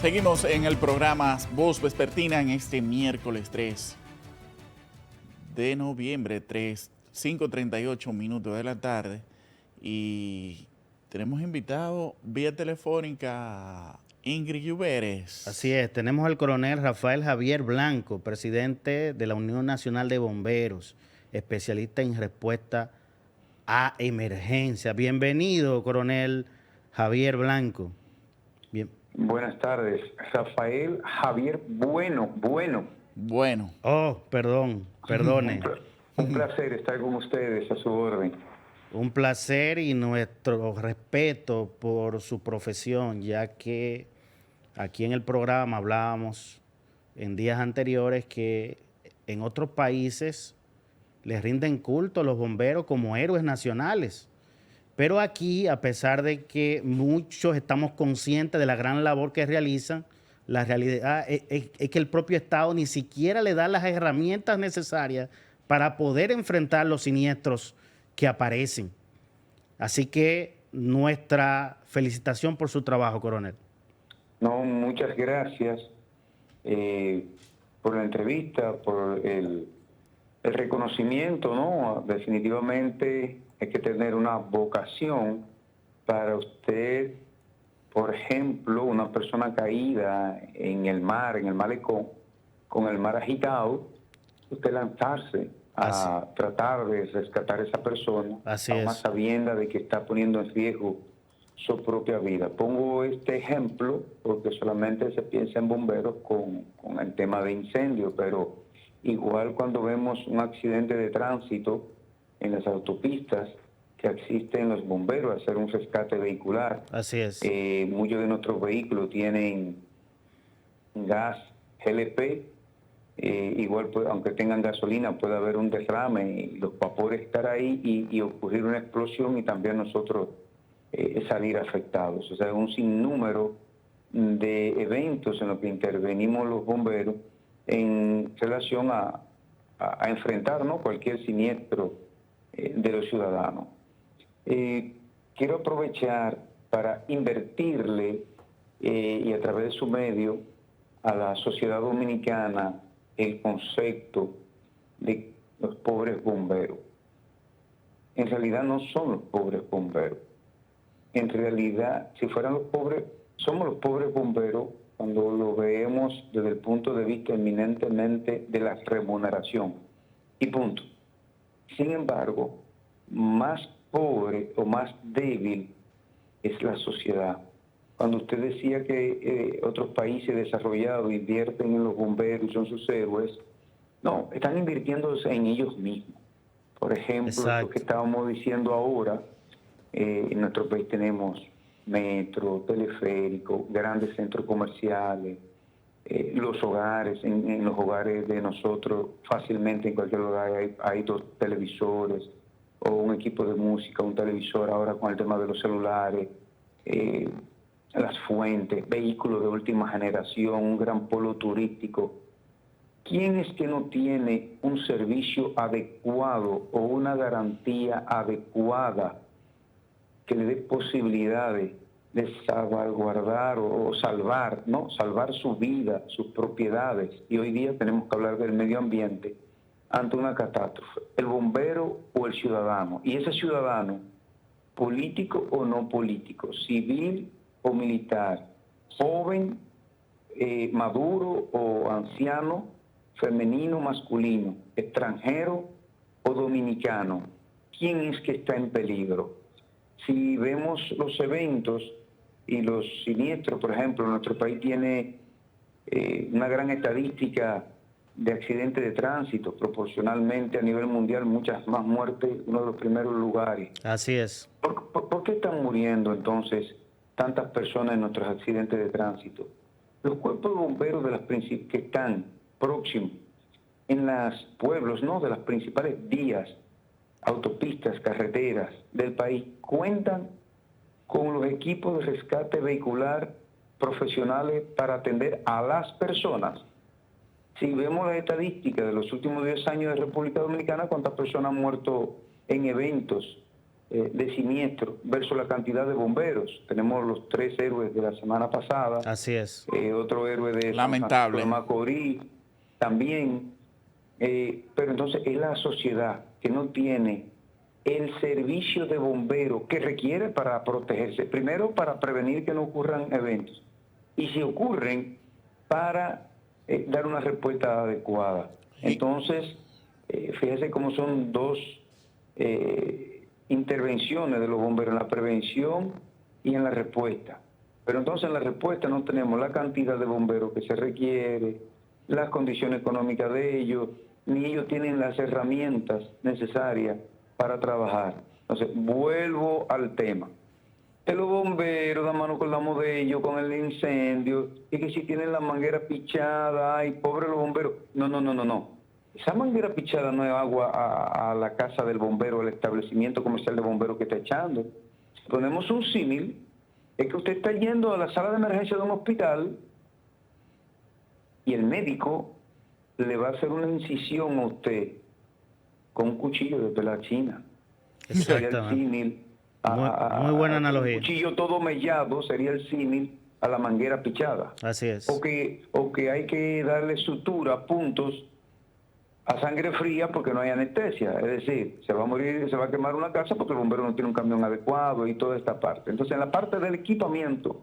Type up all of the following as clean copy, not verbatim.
Seguimos en el programa Voz Vespertina en este miércoles 3 de noviembre, 5:38 minutos de la tarde. Y tenemos invitado vía telefónica a Ingrid Lluveres. Así es, tenemos al coronel Rafael Javier Blanco, presidente de la Unión Nacional de Bomberos, especialista en respuesta a emergencia. Bienvenido, coronel Javier Blanco. Bien. Buenas tardes, Rafael Javier Bueno. Oh, perdone. Un placer estar con ustedes, a su orden. Un placer y nuestro respeto por su profesión, ya que aquí en el programa hablábamos en días anteriores que en otros países les rinden culto a los bomberos como héroes nacionales. Pero aquí, a pesar de que muchos estamos conscientes de la gran labor que realizan, la realidad es que el propio Estado ni siquiera le da las herramientas necesarias para poder enfrentar los siniestros que aparecen. Así que nuestra felicitación por su trabajo, coronel. No, muchas gracias por la entrevista, por el reconocimiento, ¿no? Definitivamente hay que tener una vocación para usted, por ejemplo, una persona caída en el mar, en el malecón, con el mar agitado, usted lanzarse a tratar de rescatar a esa persona, aún a sabienda de que está poniendo en riesgo su propia vida. Pongo este ejemplo porque solamente se piensa en bomberos con el tema de incendio, pero igual cuando vemos un accidente de tránsito en las autopistas, que existen los bomberos a hacer un rescate vehicular. Así es. Muchos de nuestros vehículos tienen gas GLP, igual aunque tengan gasolina puede haber un derrame y los vapores estar ahí y ocurrir una explosión y también nosotros salir afectados. O sea, un sinnúmero de eventos en los que intervenimos los bomberos en relación a enfrentar, ¿no?, cualquier siniestro de los ciudadanos. Quiero aprovechar para invertirle y a través de su medio a la sociedad dominicana el concepto de los pobres bomberos. En realidad no son los pobres bomberos. En realidad, si fueran los pobres, somos los pobres bomberos cuando lo vemos desde el punto de vista eminentemente de la remuneración. Y punto. Sin embargo, más pobre o más débil es la sociedad. Cuando usted decía que otros países desarrollados invierten en los bomberos y son sus héroes, no, están invirtiéndose en ellos mismos. Por ejemplo, lo que estábamos diciendo ahora, en nuestro país tenemos metro, teleférico, grandes centros comerciales, los hogares, en los hogares de nosotros fácilmente en cualquier lugar hay 2 televisores o un equipo de música, un televisor, ahora con el tema de los celulares, las fuentes, vehículos de última generación, un gran polo turístico. ¿Quién es que no tiene un servicio adecuado o una garantía adecuada que le dé posibilidades de salvaguardar o salvar, ¿no?, salvar su vida, sus propiedades? Y hoy día tenemos que hablar del medio ambiente ante una catástrofe, el bombero o el ciudadano. Y ese ciudadano, político o no político, civil o militar, joven, maduro o anciano, femenino, masculino, extranjero o dominicano, ¿quién es que está en peligro? Si vemos los eventos y los siniestros, por ejemplo, nuestro país tiene una gran estadística de accidentes de tránsito, proporcionalmente a nivel mundial muchas más muertes, uno de los primeros lugares. Así es. ¿Por qué están muriendo entonces tantas personas en nuestros accidentes de tránsito? Los cuerpos de bomberos que están próximos en los pueblos, ¿no?, de las principales vías, autopistas, carreteras del país, cuentan con los equipos de rescate vehicular profesionales para atender a las personas. Si vemos las estadísticas de los últimos 10 años de República Dominicana, cuántas personas han muerto en eventos de siniestro versus la cantidad de bomberos. Tenemos los 3 héroes de la semana pasada. Así es. Otro héroe de lamentable. San Francisco de Macorís también. Pero entonces es la sociedad que no tiene el servicio de bombero que requiere para protegerse. Primero, para prevenir que no ocurran eventos. Y si ocurren, para dar una respuesta adecuada. Entonces, fíjese cómo son dos intervenciones de los bomberos, en la prevención y en la respuesta. Pero entonces en la respuesta no tenemos la cantidad de bomberos que se requiere, las condiciones económicas de ellos, ni ellos tienen las herramientas necesarias para trabajar. Entonces, vuelvo al tema. Que los bomberos dan mano con la mano de ellos, con el incendio, y que si tienen la manguera pichada, ay, pobre los bomberos. No. Esa manguera pichada no es agua a la casa del bombero, al establecimiento comercial de bomberos que está echando. Si ponemos un símil, es que usted está yendo a la sala de emergencia de un hospital y el médico le va a hacer una incisión a usted con un cuchillo de pela china. Sería el símil. Muy buena analogía. Un cuchillo todo mellado sería el símil a la manguera pichada. Así es. O que hay que darle sutura, puntos, a sangre fría porque no hay anestesia. Es decir, se va a morir, se va a quemar una casa porque el bombero no tiene un camión adecuado y toda esta parte. Entonces, en la parte del equipamiento,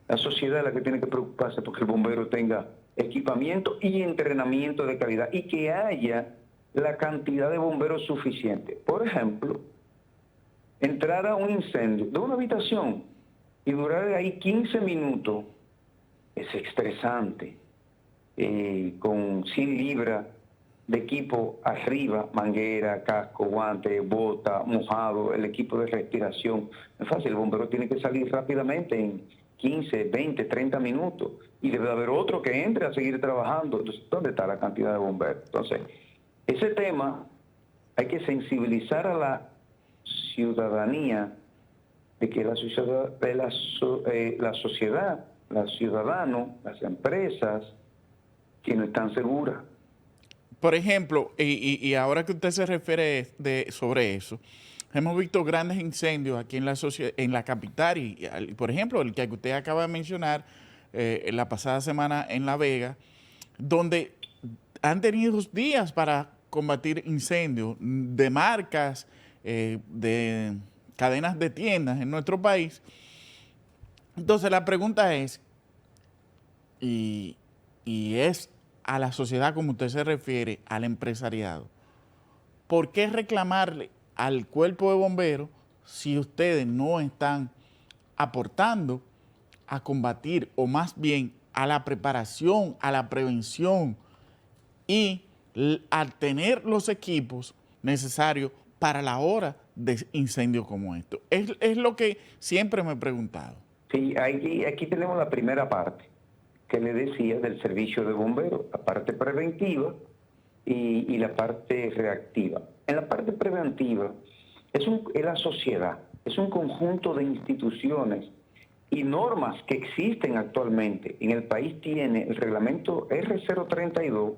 la sociedad es la que tiene que preocuparse porque el bombero tenga equipamiento y entrenamiento de calidad y que haya la cantidad de bomberos suficiente. Por ejemplo, entrar a un incendio de una habitación y durar ahí 15 minutos es estresante. Con 100 libras de equipo arriba, manguera, casco, guante, bota, mojado, el equipo de respiración. No es fácil, el bombero tiene que salir rápidamente en 15, 20, 30 minutos y debe haber otro que entre a seguir trabajando. Entonces, ¿dónde está la cantidad de bomberos? Entonces, ese tema hay que sensibilizar a la ciudadanía de que la sociedad, los ciudadanos, las empresas, que no están seguras. Por ejemplo, y ahora que usted se refiere sobre eso, hemos visto grandes incendios aquí en la capital y, por ejemplo, el que usted acaba de mencionar la pasada semana en La Vega, donde han tenido días para combatir incendios de marcas, de cadenas de tiendas en nuestro país. Entonces la pregunta es, y es a la sociedad como usted se refiere, al empresariado, ¿por qué reclamarle al cuerpo de bomberos si ustedes no están aportando a combatir, o más bien a la preparación, a la prevención y a tener los equipos necesarios para la hora de incendios como esto? Es lo que siempre me he preguntado. Sí, aquí tenemos la primera parte que le decía del servicio de bomberos, la parte preventiva y la parte reactiva. En la parte preventiva es la sociedad, es un conjunto de instituciones y normas que existen actualmente. En el país tiene el reglamento R032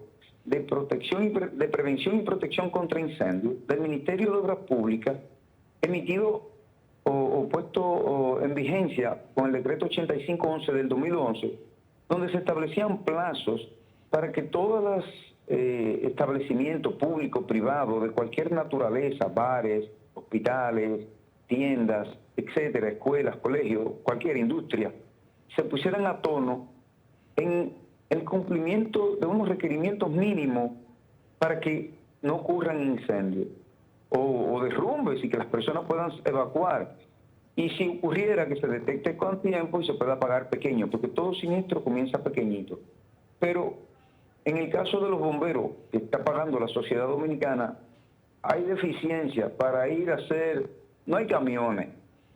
de prevención y protección contra incendios del Ministerio de Obras Públicas, emitido o puesto en vigencia con el decreto 8511 del 2011, donde se establecían plazos para que todos los establecimientos públicos, privados, de cualquier naturaleza, bares, hospitales, tiendas, etcétera, escuelas, colegios, cualquier industria, se pusieran a tono en el cumplimiento de unos requerimientos mínimos para que no ocurran incendios o derrumbes y que las personas puedan evacuar. Y si ocurriera que se detecte con tiempo y se pueda pagar pequeño, porque todo siniestro comienza pequeñito. Pero en el caso de los bomberos que está pagando la sociedad dominicana, hay deficiencia para ir a hacer, no hay camiones,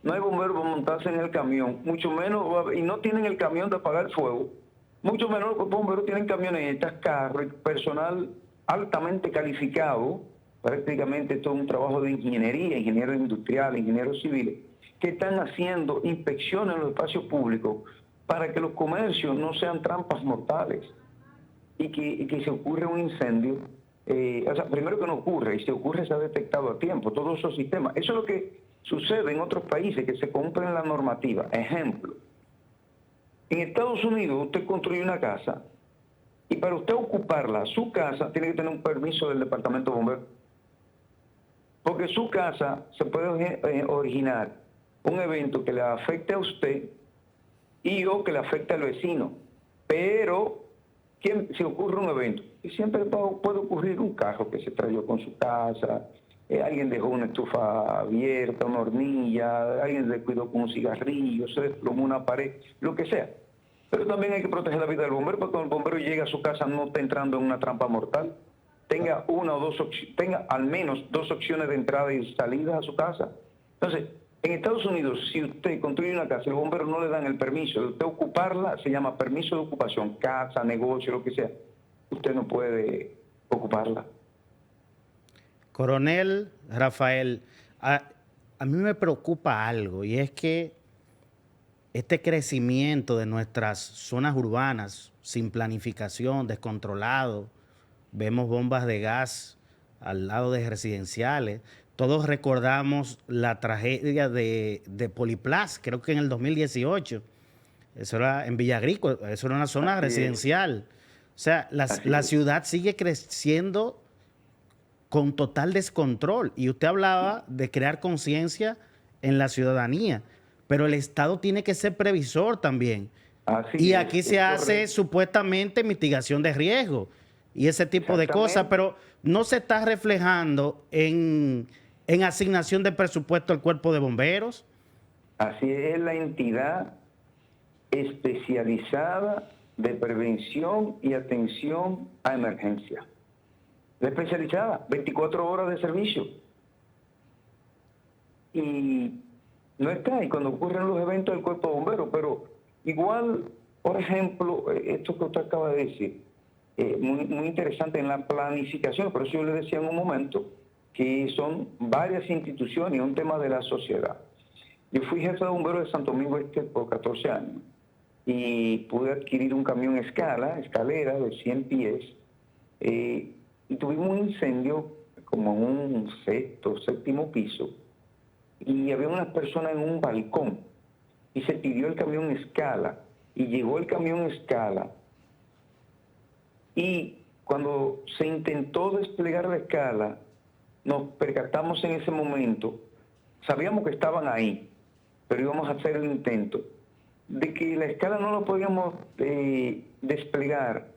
no hay bomberos para montarse en el camión, mucho menos, y no tienen el camión de apagar el fuego, mucho menos los bomberos tienen camionetas, carros, personal altamente calificado, prácticamente todo un trabajo de ingeniería, ingenieros industriales, ingenieros civiles, que están haciendo inspecciones en los espacios públicos para que los comercios no sean trampas mortales y que se ocurre un incendio, primero que no ocurre, y si ocurre se ha detectado a tiempo, todos esos sistemas. Eso es lo que sucede en otros países que se cumplen la normativa. Ejemplo, en Estados Unidos usted construye una casa y para usted ocuparla, su casa, tiene que tener un permiso del Departamento de Bomberos. Porque su casa se puede originar un evento que le afecte a usted y o que le afecte al vecino. Pero, si ocurre un evento, y siempre puede ocurrir un carro que se trayó con su casa, alguien dejó una estufa abierta, una hornilla, alguien descuidó con un cigarrillo, se desplomó una pared, lo que sea. Pero también hay que proteger la vida del bombero, porque cuando el bombero llega a su casa no está entrando en una trampa mortal. Tenga tenga al menos 2 opciones de entrada y salida a su casa. Entonces, en Estados Unidos, si usted construye una casa, el bombero no le dan el permiso de usted ocuparla, se llama permiso de ocupación, casa, negocio, lo que sea. Usted no puede ocuparla. Coronel Rafael, a mí me preocupa algo, y es que este crecimiento de nuestras zonas urbanas sin planificación, descontrolado, vemos bombas de gas al lado de residenciales. Todos recordamos la tragedia de Poliplas, creo que en el 2018. Eso era en Villa Agrícola, eso era una zona residencial. O sea, la ciudad sigue creciendo con total descontrol. Y usted hablaba de crear conciencia en la ciudadanía, pero el Estado tiene que ser previsor también. Y aquí se hace supuestamente mitigación de riesgo y ese tipo de cosas, pero no se está reflejando en asignación de presupuesto al cuerpo de bomberos. Así es, la entidad especializada de prevención y atención a emergencia. La especializada, 24 horas de servicio. Y no está ahí cuando ocurren los eventos del cuerpo de bomberos, pero igual, por ejemplo, esto que usted acaba de decir, muy interesante en la planificación, por eso yo le decía en un momento que son varias instituciones, un tema de la sociedad. Yo fui jefe de bomberos de Santo Domingo Este por 14 años y pude adquirir un camión escalera de 100 pies, y tuvimos un incendio como en un séptimo piso, y había unas personas en un balcón y se pidió el camión escala y llegó el camión escala, y cuando se intentó desplegar la escala nos percatamos en ese momento, sabíamos que estaban ahí, pero íbamos a hacer el intento de que la escala no lo podíamos desplegar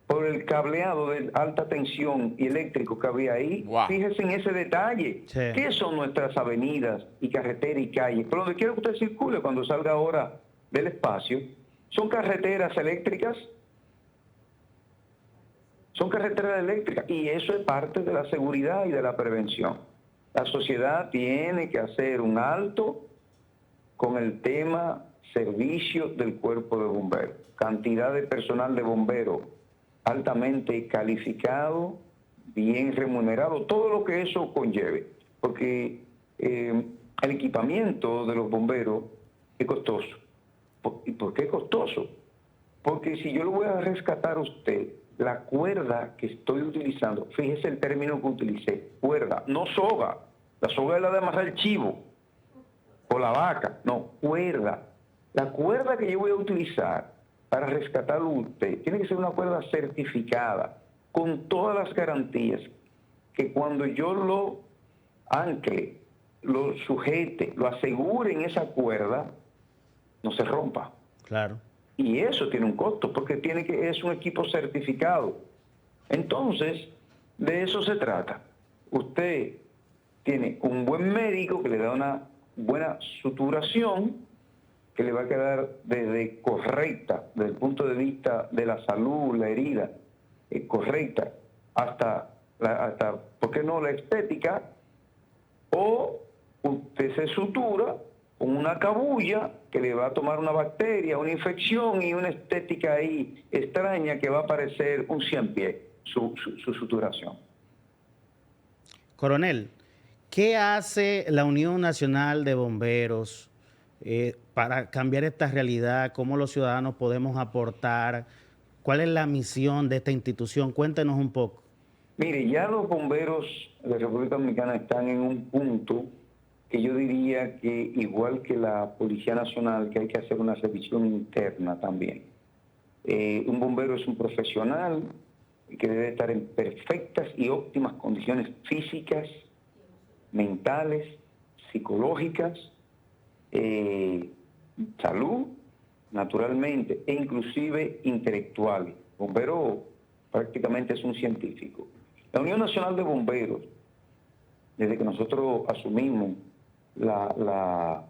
por el cableado de alta tensión y eléctrico que había ahí. Wow. Fíjese en ese detalle. Sí. ¿Qué son nuestras avenidas y carreteras y calles? Por donde quiera que usted circule cuando salga ahora del espacio, son carreteras eléctricas. Son carreteras eléctricas y eso es parte de la seguridad y de la prevención. La sociedad tiene que hacer un alto con el tema servicio del cuerpo de bomberos. Cantidad de personal de bomberos altamente calificado, bien remunerado, todo lo que eso conlleve. Porque el equipamiento de los bomberos es costoso. ¿Y por qué es costoso? Porque si yo le voy a rescatar a usted la cuerda que estoy utilizando, fíjese el término que utilicé, cuerda, no soga. La soga es la de amarrar el chivo o la vaca, no, cuerda. La cuerda que yo voy a utilizar para rescatarlo a usted tiene que ser una cuerda certificada, con todas las garantías, que cuando yo lo ancle, lo sujete, lo asegure en esa cuerda, no se rompa. Claro. Y eso tiene un costo, porque es un equipo certificado. Entonces, de eso se trata. Usted tiene un buen médico que le da una buena suturación, que le va a quedar correcta, desde el punto de vista de la salud, la herida, correcta, hasta, ¿por qué no?, la estética, o usted se sutura con una cabulla que le va a tomar una bacteria, una infección y una estética ahí extraña que va a parecer un 100 pies, su suturación. Coronel, ¿qué hace la Unión Nacional de Bomberos para cambiar esta realidad? ¿Cómo los ciudadanos podemos aportar? ¿Cuál es la misión de esta institución? Cuéntenos un poco. Mire, ya los bomberos de la República Dominicana están en un punto que yo diría que igual que la Policía Nacional, que hay que hacer una revisión interna también. Un bombero es un profesional que debe estar en perfectas y óptimas condiciones físicas, mentales, psicológicas, salud, naturalmente, e inclusive intelectuales. Bombero prácticamente es un científico. La Unión Nacional de Bomberos, desde que nosotros asumimos la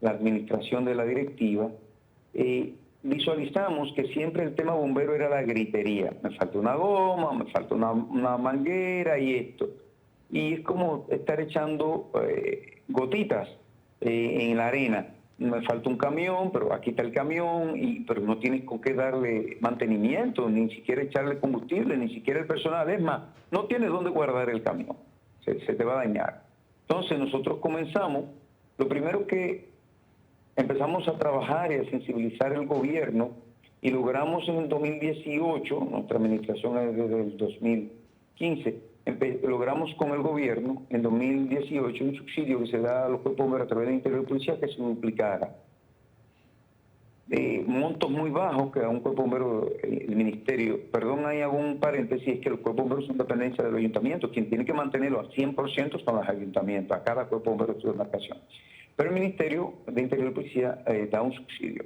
administración de la directiva, visualizamos que siempre el tema bombero era la gritería. Me falta una goma, me falta una manguera y esto. Y es como estar echando gotitas en la arena. Me falta un camión, pero aquí está el camión, pero no tienes con qué darle mantenimiento, ni siquiera echarle combustible, ni siquiera el personal. Es más, no tienes dónde guardar el camión. Se te va a dañar. Entonces nosotros comenzamos, lo primero que empezamos a trabajar y a sensibilizar el gobierno y logramos en el 2018, nuestra administración es desde el 2015, logramos con el gobierno en 2018 un subsidio que se da a los cuerpos bomberos a través del Interior de Policía que se duplicara. Montos muy bajos que a un cuerpo bombero, el ministerio, perdón, hay algún paréntesis, es que los cuerpos bomberos son dependencia del ayuntamiento, quien tiene que mantenerlo al 100% son los ayuntamientos, a cada cuerpo bombero de su demarcación. Pero el Ministerio de Interior y Policía da un subsidio.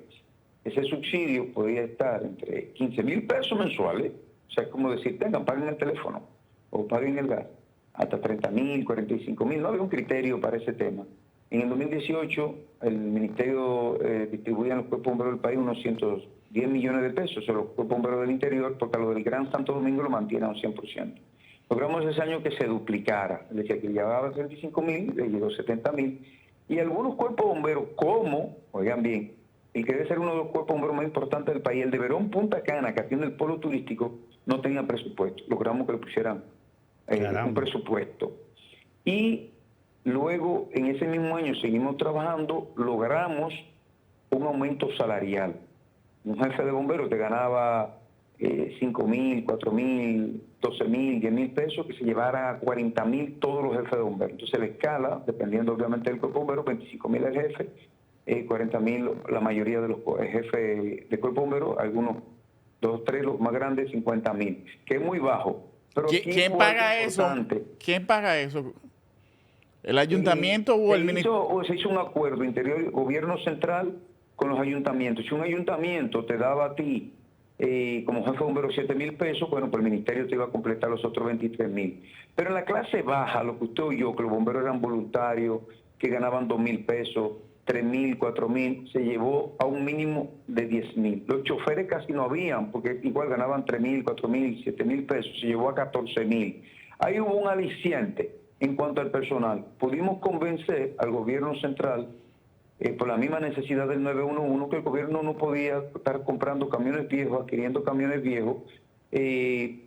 Ese subsidio podría estar entre 15,000 pesos mensuales, o sea, es como decir, tengan, paguen el teléfono o paguen el gas, hasta 30,000, 45,000, no había un criterio para ese tema. En el 2018, el Ministerio distribuía en los cuerpos bomberos del país unos 110 millones de pesos a los cuerpos bomberos del interior, porque a lo del Gran Santo Domingo lo mantiene a un 100%. Logramos ese año que se duplicara, es decir, que llevaba 35,000, le llegó 70,000, y algunos cuerpos bomberos, como, oigan bien, el que debe ser uno de los cuerpos bomberos más importantes del país, el de Verón Punta Cana, que atiende el polo turístico, no tenía presupuesto. Logramos que le pusieran un presupuesto. Y luego, en ese mismo año, seguimos trabajando, logramos un aumento salarial. Un jefe de bomberos te ganaba 5,000, 4,000, 12,000, 10,000 pesos, que se llevara a 40,000 todos los jefes de bomberos. Entonces la escala, dependiendo obviamente del cuerpo bombero, 25,000 el jefe, 40,000 la mayoría de los jefes de cuerpo bombero, algunos 2, 3, los más grandes, 50,000, que es muy bajo. Pero ¿Quién paga eso? ¿Quién paga eso? ¿El ayuntamiento o el ministerio? Se hizo un acuerdo interior, gobierno central con los ayuntamientos. Si un ayuntamiento te daba a ti como jefe de bomberos 7,000 pesos, bueno, pues el ministerio te iba a completar los otros 23,000. Pero en la clase baja, lo que usted oyó, que los bomberos eran voluntarios, que ganaban 2,000 pesos, 3,000, 4,000, se llevó a un mínimo de 10,000. Los choferes casi no habían, porque igual ganaban 3,000, 4,000, 7,000 pesos, se llevó a 14,000. Ahí hubo un aliciente en cuanto al personal. Pudimos convencer al gobierno central, por la misma necesidad del 911, que el gobierno no podía estar comprando camiones viejos, adquiriendo camiones viejos, en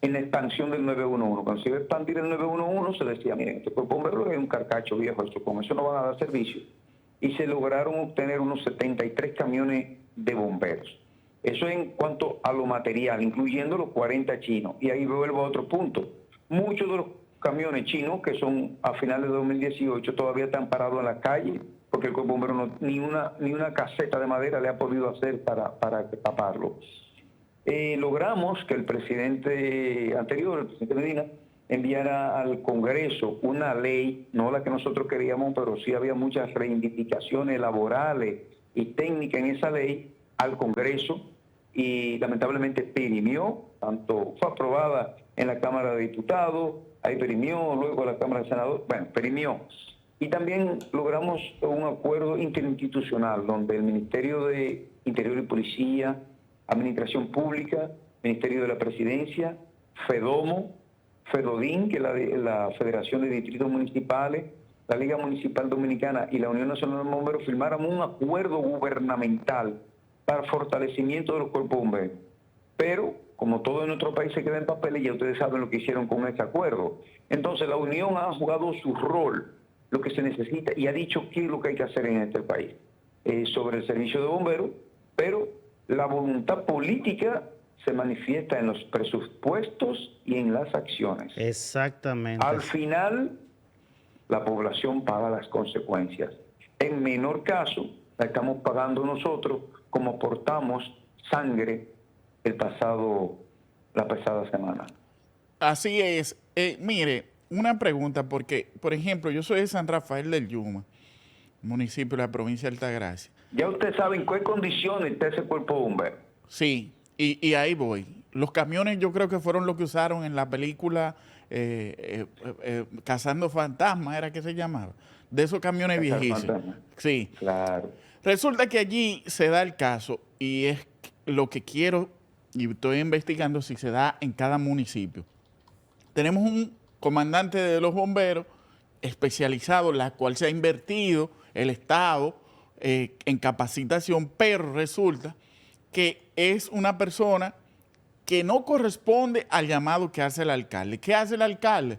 la expansión del 911. Cuando se iba a expandir el 911, se decía, miren, este cuerpo bombero es un carcacho viejo, con eso no van a dar servicio. Y se lograron obtener unos 73 camiones de bomberos. Eso en cuanto a lo material, incluyendo los 40 chinos. Y ahí vuelvo a otro punto. Muchos de los camiones chinos, que son a finales de 2018, todavía están parados en la calle, porque el cuerpo bombero ni una caseta de madera le ha podido hacer para taparlo. Logramos que el presidente anterior, el presidente Medina, enviara al Congreso una ley, no la que nosotros queríamos, pero sí había muchas reivindicaciones laborales y técnicas en esa ley, al Congreso, y lamentablemente perimió, tanto fue aprobada en la Cámara de Diputados, ahí perimió, luego la Cámara de Senadores, bueno, perimió. Y también logramos un acuerdo interinstitucional donde el Ministerio de Interior y Policía, Administración Pública, Ministerio de la Presidencia, FEDOMO, FEDODIN, que es la Federación de Distritos Municipales, la Liga Municipal Dominicana y la Unión Nacional de Bomberos firmaron un acuerdo gubernamental para fortalecimiento de los cuerpos bomberos. Pero, como todo en nuestro país se queda en papeles, ya ustedes saben lo que hicieron con este acuerdo. Entonces, la Unión ha jugado su rol, lo que se necesita, y ha dicho qué es lo que hay que hacer en este país sobre el servicio de bomberos, pero la voluntad política se manifiesta en los presupuestos y en las acciones. Exactamente. Al final, la población paga las consecuencias. En menor caso, la estamos pagando nosotros como aportamos sangre la pasada semana. Así es. Mire, una pregunta, porque, por ejemplo, yo soy de San Rafael del Yuma, municipio de la provincia de Altagracia. Ya ustedes saben en qué condiciones está ese cuerpo de bomberos. Sí, y ahí voy. Los camiones yo creo que fueron los que usaron en la película Cazando Fantasmas, era que se llamaba. De esos camiones viejísimos. Sí. Claro. Resulta que allí se da el caso y es lo que quiero y estoy investigando si se da en cada municipio. Tenemos un comandante de los bomberos especializado, la cual se ha invertido el Estado en capacitación, pero resulta que es una persona que no corresponde al llamado que hace el alcalde. ¿Qué hace el alcalde?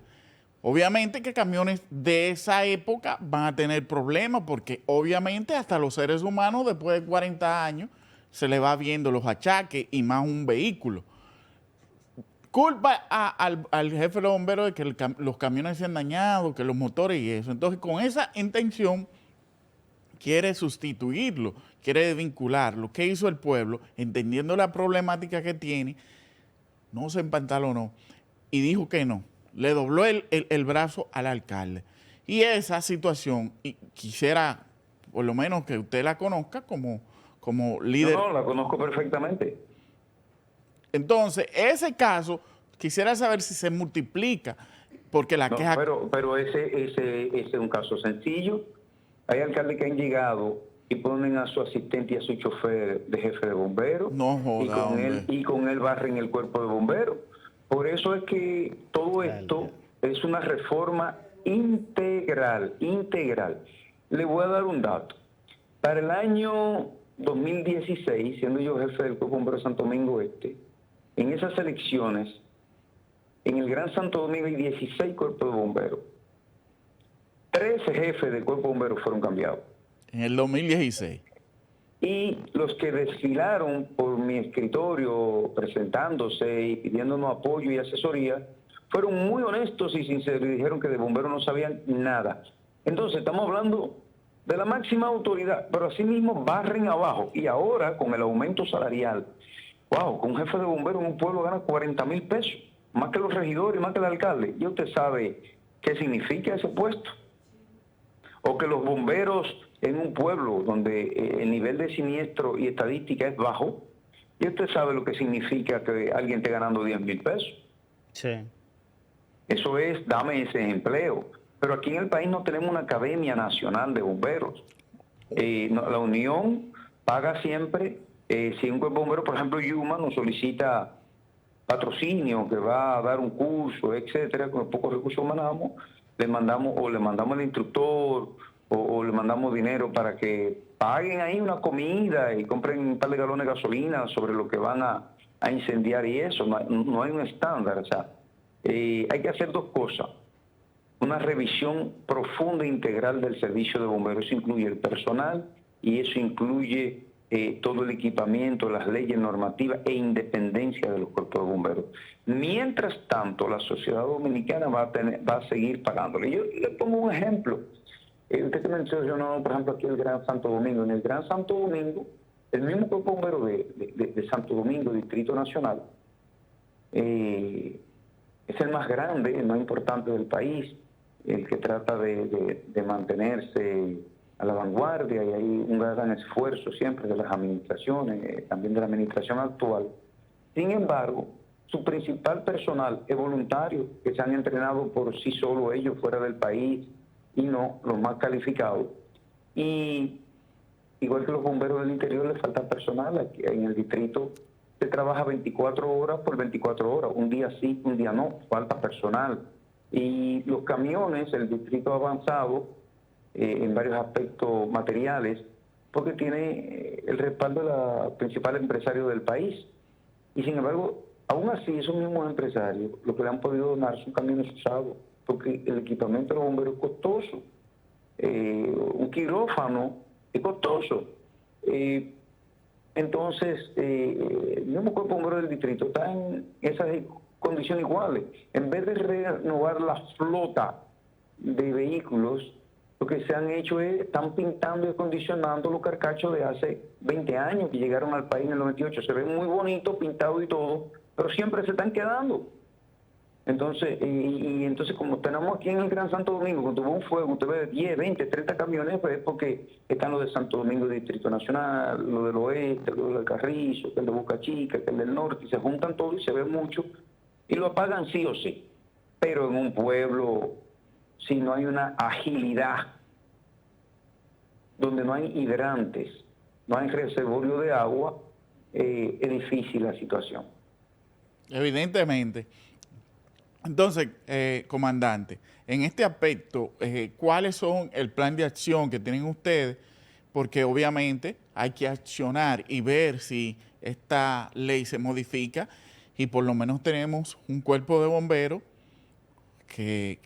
Obviamente que camiones de esa época van a tener problemas porque obviamente hasta los seres humanos después de 40 años se le va viendo los achaques y más un vehículo. Culpa al jefe de los bomberos de que los camiones se han dañado, que los motores y eso. Entonces con esa intención quiere sustituirlo, quiere desvincularlo. ¿Qué hizo el pueblo? Entendiendo la problemática que tiene, no se empantalonó y dijo que no. Le dobló el brazo al alcalde. Y esa situación, y quisiera por lo menos que usted la conozca como líder. No, la conozco perfectamente. Entonces, ese caso, quisiera saber si se multiplica, porque la queja... Pero ese es un caso sencillo. Hay alcaldes que han llegado y ponen a su asistente y a su chofer de jefe de bomberos. No joda, y con él barren el cuerpo de bomberos. Por eso es que todo esto es una reforma integral. Le voy a dar un dato. Para el año 2016, siendo yo jefe del Cuerpo de Bomberos de Santo Domingo Este, en esas elecciones, en el Gran Santo Domingo hay 16 cuerpos de bomberos. 13 jefes del Cuerpo de Bomberos fueron cambiados. En el 2016. Y los que desfilaron por mi escritorio presentándose y pidiéndonos apoyo y asesoría, fueron muy honestos y sinceros y dijeron que de bomberos no sabían nada. Entonces estamos hablando de la máxima autoridad, pero asimismo barren abajo. Y ahora con el aumento salarial, wow, con un jefe de bomberos en un pueblo gana 40,000 pesos, más que los regidores, más que el alcalde. ¿Y usted sabe qué significa ese puesto? O que los bomberos en un pueblo donde el nivel de siniestro y estadística es bajo, y usted sabe lo que significa que alguien esté ganando 10,000 pesos. Sí. Eso es, dame ese empleo. Pero aquí en el país no tenemos una academia nacional de bomberos. La Unión paga siempre, si un cuerpo de bomberos, por ejemplo, Yuma nos solicita patrocinio, que va a dar un curso, etcétera, con los pocos recursos que le mandamos al instructor, o le mandamos dinero para que paguen ahí una comida y compren un par de galones de gasolina sobre lo que van a incendiar y eso. No hay un estándar. O sea, hay que hacer dos cosas. Una revisión profunda e integral del servicio de bomberos. Eso incluye el personal y eso incluye todo el equipamiento, las leyes normativas e independencia de los cuerpos de bomberos. Mientras tanto, la sociedad dominicana va a seguir pagándole. Yo le pongo un ejemplo. Usted que mencionó, por ejemplo, aquí el Gran Santo Domingo. En el Gran Santo Domingo, el mismo cuerpo de bomberos de Santo Domingo, Distrito Nacional, es el más grande, el más importante del país, el que trata de mantenerse a la vanguardia, y hay un gran esfuerzo siempre de las administraciones, también de la administración actual. Sin embargo, su principal personal es voluntario, que se han entrenado por sí solo ellos fuera del país, y no los más calificados. Y igual que los bomberos del interior, les falta personal. Aquí en el distrito se trabaja 24 horas por 24 horas, un día sí, un día no, falta personal. Y los camiones, el distrito ha avanzado en varios aspectos materiales, porque tiene el respaldo de los principales empresarios del país. Y sin embargo, aún así, esos mismos empresarios, lo que le han podido donar son camiones usados, porque el equipamiento de los bomberos es costoso. Un quirófano es costoso. Entonces, el mismo cuerpo bombero del distrito está en esas condiciones iguales. En vez de renovar la flota de vehículos, lo que se han hecho es, están pintando y acondicionando los carcachos de hace 20 años que llegaron al país en el 98. Se ven muy bonitos, pintados y todo, pero siempre se están quedando. Entonces, entonces como tenemos aquí en el Gran Santo Domingo, cuando hubo un fuego, usted ve 10, 20, 30 camiones, pues es porque están los de Santo Domingo Distrito Nacional, los del oeste, los del Carrizo, el de Boca Chica, el del norte, y se juntan todos y se ve mucho, y lo apagan sí o sí. Pero en un pueblo, si no hay una agilidad, donde no hay hidrantes, no hay reservorio de agua, es difícil la situación. Evidentemente. Entonces, comandante, en este aspecto, ¿cuáles son el plan de acción que tienen ustedes? Porque obviamente hay que accionar y ver si esta ley se modifica y por lo menos tenemos un cuerpo de bomberos que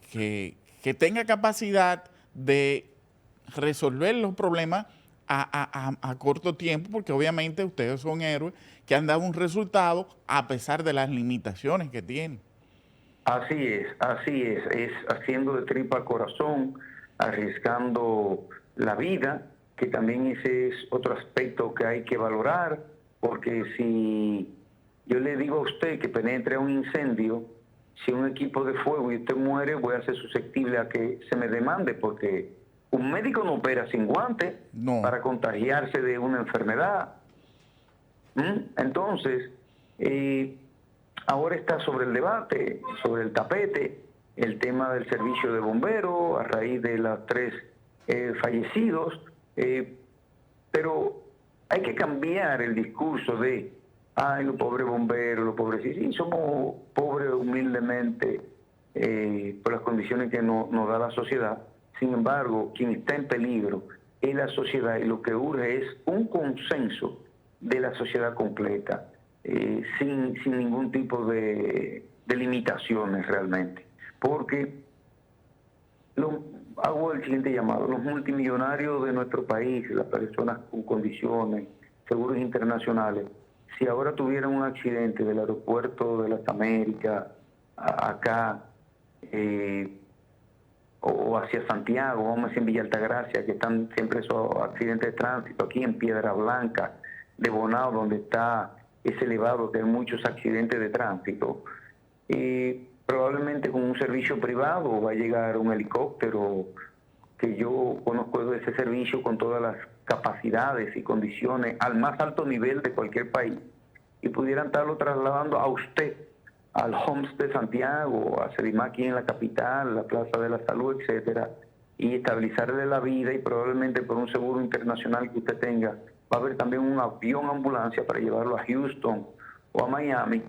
tenga capacidad de resolver los problemas a corto tiempo, porque obviamente ustedes son héroes que han dado un resultado a pesar de las limitaciones que tienen. Así es haciendo de tripa corazón, arriesgando la vida, que también ese es otro aspecto que hay que valorar, porque si yo le digo a usted que penetre a un incendio, si un equipo de fuego y usted muere, voy a ser susceptible a que se me demande, porque un médico no opera sin guantes para contagiarse de una enfermedad. Entonces, ahora está sobre el debate, sobre el tapete, el tema del servicio de bomberos a raíz de los 3 fallecidos, pero hay que cambiar el discurso de, ay, los pobres bomberos, los pobres, sí, somos pobres humildemente por las condiciones que nos da la sociedad. Sin embargo, quien está en peligro es la sociedad y lo que urge es un consenso de la sociedad completa. Sin ningún tipo de limitaciones realmente. Porque hago el siguiente llamado: los multimillonarios de nuestro país, las personas con condiciones, seguros internacionales, si ahora tuvieran un accidente del aeropuerto de las Américas acá, o hacia Santiago, vamos a decir en Villa Altagracia, que están siempre esos accidentes de tránsito, aquí en Piedra Blanca, de Bonao, donde está ese elevado, que hay muchos accidentes de tránsito, probablemente con un servicio privado va a llegar un helicóptero, que yo conozco de ese servicio con todas las capacidades y condiciones al más alto nivel de cualquier país, y pudieran estarlo trasladando a usted al Homs de Santiago, a Sedimá aquí en la capital, la Plaza de la Salud, etcétera, y estabilizarle la vida, y probablemente por un seguro internacional que usted tenga, va a haber también un avión ambulancia para llevarlo a Houston o a Miami.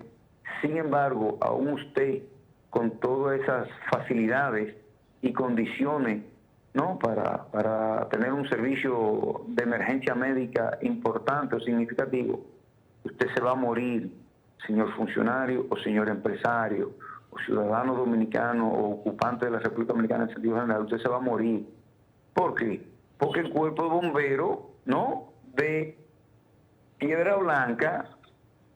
Sin embargo, aún usted, con todas esas facilidades y condiciones, ¿no?, para tener un servicio de emergencia médica importante o significativo, usted se va a morir, señor funcionario o señor empresario o ciudadano dominicano o ocupante de la República Dominicana en sentido general. Usted se va a morir. ¿Por qué? Porque el cuerpo de bomberos, ¿no?, de Piedra Blanca,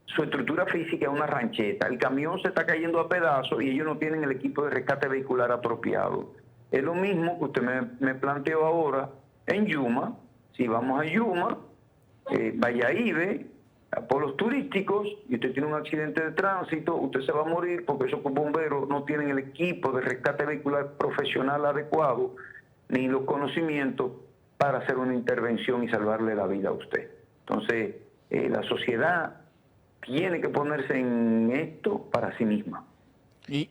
su estructura física es una rancheta. El camión se está cayendo a pedazos y ellos no tienen el equipo de rescate vehicular apropiado. Es lo mismo que usted me planteó ahora en Yuma. Si vamos a Yuma, Valladolid, por los turísticos, y usted tiene un accidente de tránsito, usted se va a morir porque esos bomberos no tienen el equipo de rescate vehicular profesional adecuado, ni los conocimientos para hacer una intervención y salvarle la vida a usted. Entonces, la sociedad tiene que ponerse en esto para sí misma. Y,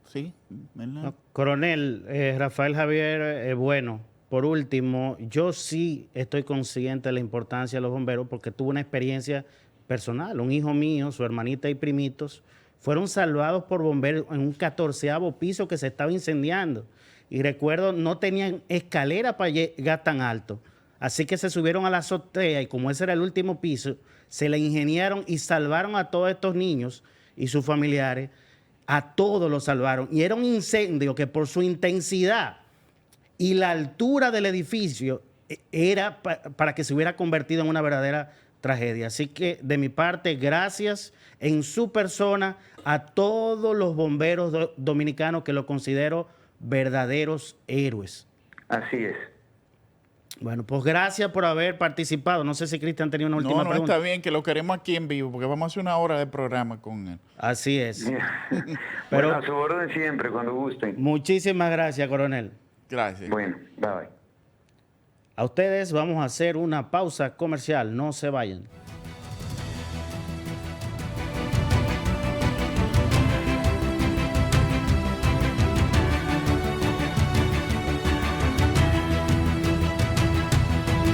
sí, ¿verdad? No, coronel Rafael Javier, bueno, por último, yo sí estoy consciente de la importancia de los bomberos porque tuve una experiencia personal. Un hijo mío, su hermanita y primitos fueron salvados por bomberos en un 14º piso que se estaba incendiando. Y recuerdo, no tenían escalera para llegar tan alto. Así que se subieron a la azotea y como ese era el último piso, se le ingeniaron y salvaron a todos estos niños y sus familiares. A todos los salvaron. Y era un incendio que por su intensidad y la altura del edificio era para que se hubiera convertido en una verdadera tragedia. Así que de mi parte, gracias en su persona a todos los bomberos dominicanos, que lo considero verdaderos héroes. Así es. Bueno, pues gracias por haber participado. No sé si Cristian tenía una última No, pregunta. está bien, que lo queremos aquí en vivo, porque vamos a hacer una hora de programa con él. Así es. Bueno, Pero a su orden siempre, cuando gusten. muchísimas gracias, coronel. Gracias. Bueno, bye. A ustedes vamos a hacer una pausa comercial. No se vayan.